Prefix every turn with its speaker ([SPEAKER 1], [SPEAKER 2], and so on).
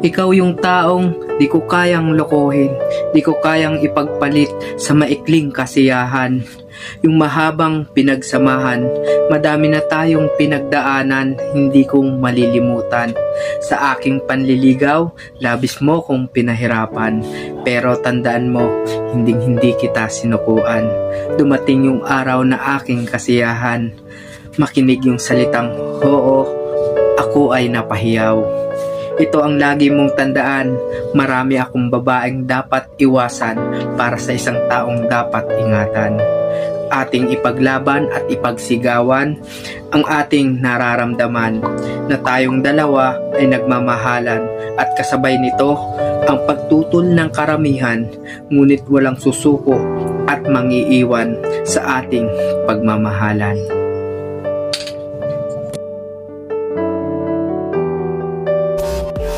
[SPEAKER 1] Ikaw yung taong di ko kayang lokohin, di ko kayang ipagpalit sa maikling kasiyahan. Yung mahabang pinagsamahan, madami na tayong pinagdaanan, hindi kong malilimutan. Sa aking panliligaw, labis mo kong pinahirapan. Pero tandaan mo, hindi kita sinukuan. Dumating yung araw na aking kasiyahan. Makinig yung salitang, oo, ako ay napahiyaw. Ito ang lagi mong tandaan, marami akong babaeng dapat iwasan para sa isang taong dapat ingatan. Ating ipaglaban at ipagsigawan ang ating nararamdaman na tayong dalawa ay nagmamahalan at kasabay nito ang pagtutol ng karamihan, ngunit walang susuko at mangiiwan sa ating pagmamahalan.